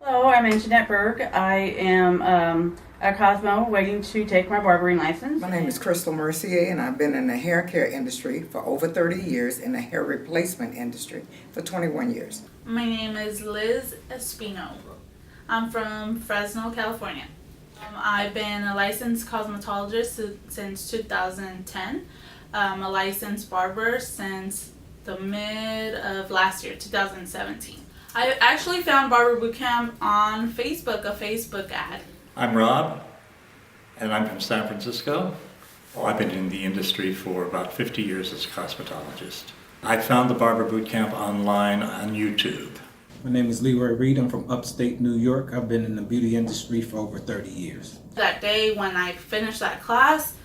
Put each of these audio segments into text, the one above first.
Hello, I'm Anjanette Berg. I am a Cosmo waiting to take my barbering license. My name is Christal Mercier, and I've been in the hair care industry for over 30 years, in the hair replacement industry for 21 years. My name is Liz Espino. I'm from Fresno, California. I've been a licensed cosmetologist since 2010. I'm a licensed barber since the mid of last year, 2017. I actually found Barber Bootcamp on Facebook, a Facebook ad. I'm Robb, and I'm from San Francisco. I've been in the industry for about 50 years as a cosmetologist. I found the Barber Bootcamp online on YouTube. My name is Leroy Reed. I'm from upstate New York. I've been in the beauty industry for over 30 years. That day when I finished that class,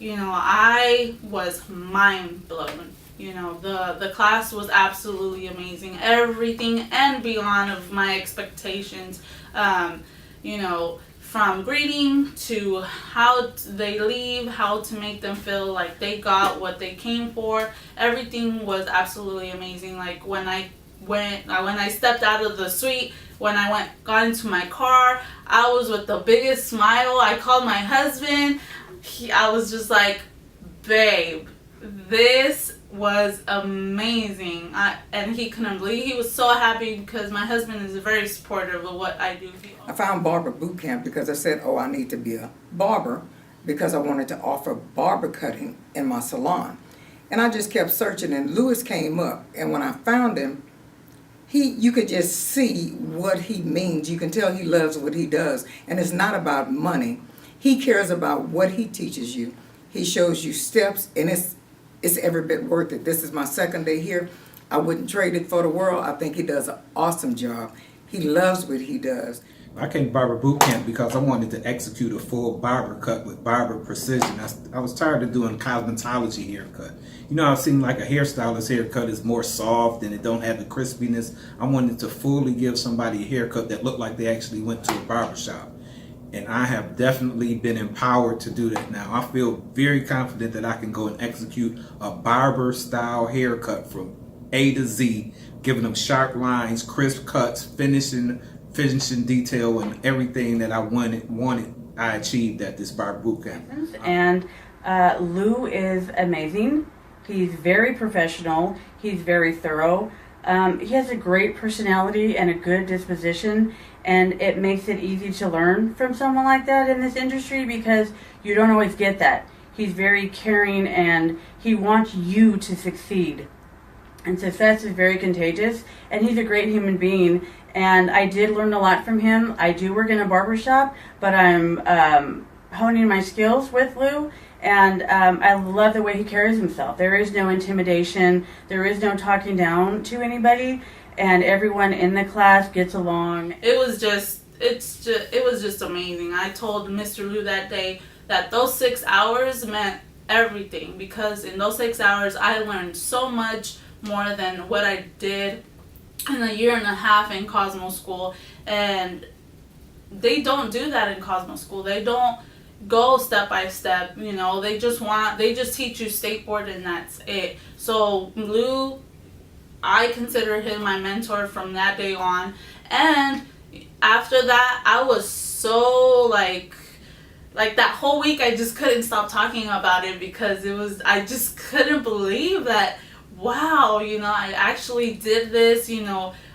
I was mind blown. The class was absolutely amazing. Everything and beyond of my expectations. From greeting to how they leave, how to make them feel like they got what they came for. Everything was absolutely amazing. Like when I stepped out of the suite, when I got into my car, I was with the biggest smile. I called my husband. I was just like, babe, this was amazing. And he couldn't believe. He was so happy because my husband is very supportive of what I do. I found Barber Bootcamp because I said, I need to be a barber, because I wanted to offer barber cutting in my salon. And I just kept searching, and Lewis came up, and when I found him, you could just see what he means. You can tell he loves what he does, and it's not about money. He cares about what he teaches you. He shows you steps, and it's every bit worth it. This is my second day here. I wouldn't trade it for the world. I think he does an awesome job. He loves what he does. I came to Barber Bootcamp because I wanted to execute a full barber cut with barber precision. I was tired of doing cosmetology haircut. I've seen like a hairstylist haircut is more soft and it don't have the crispiness. I wanted to fully give somebody a haircut that looked like they actually went to a barber shop. And I have definitely been empowered to do that now. I feel very confident that I can go and execute a barber style haircut from A to Z, giving them sharp lines, crisp cuts, finishing detail, and everything that I wanted. I achieved at this Barber Bootcamp. And Lou is amazing. He's very professional. He's very thorough. He has a great personality and a good disposition, and it makes it easy to learn from someone like that in this industry because you don't always get that. He's very caring, and he wants you to succeed. And success is very contagious, and he's a great human being. And I did learn a lot from him. I do work in a barber shop, but I'm honing my skills with Lou. And I love the way he carries himself. There is no intimidation. There is no talking down to anybody. And everyone in the class gets along. It was just amazing. I told Mr. Lou that day that those 6 hours meant everything, because in those 6 hours I learned so much more than what I did in a year and a half in Cosmo school. And they don't do that in Cosmo school. They don't go step by step. They just teach you skateboard, and that's it. So Lou, I consider him my mentor from that day on. And after that, I was so like that whole week I just couldn't stop talking about it, because I just couldn't believe that, wow, I actually did this.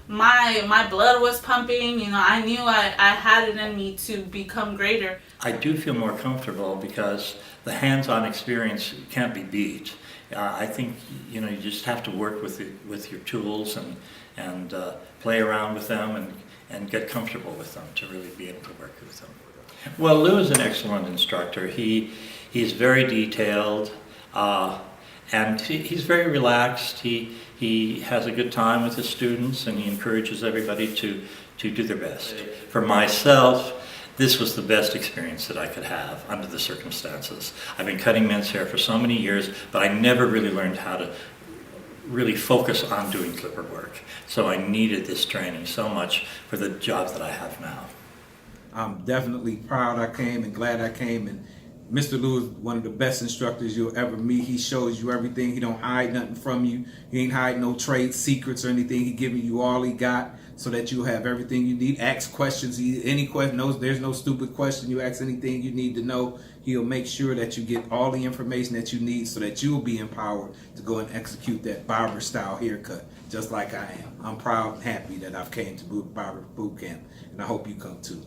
My blood was pumping. I knew I had it in me to become greater. I do feel more comfortable because the hands-on experience can't be beat. I think you just have to work with your tools and play around with them and get comfortable with them to really be able to work with them. Well, Lou is an excellent instructor. He's very detailed. And he's very relaxed. He has a good time with his students, and he encourages everybody to do their best. For myself, this was the best experience that I could have under the circumstances. I've been cutting men's hair for so many years, but I never really learned how to really focus on doing clipper work. So I needed this training so much for the job that I have now. I'm definitely proud I came and glad I came. And Mr. Lou is one of the best instructors you'll ever meet. He shows you everything. He don't hide nothing from you. He ain't hiding no trade secrets or anything. He giving you all he got so that you have everything you need. Ask questions, any question. There's no stupid question. You ask anything you need to know. He'll make sure that you get all the information that you need so that you'll be empowered to go and execute that barber style haircut, just like I am. I'm proud and happy that I've came to Barber Boot Camp, and I hope you come too.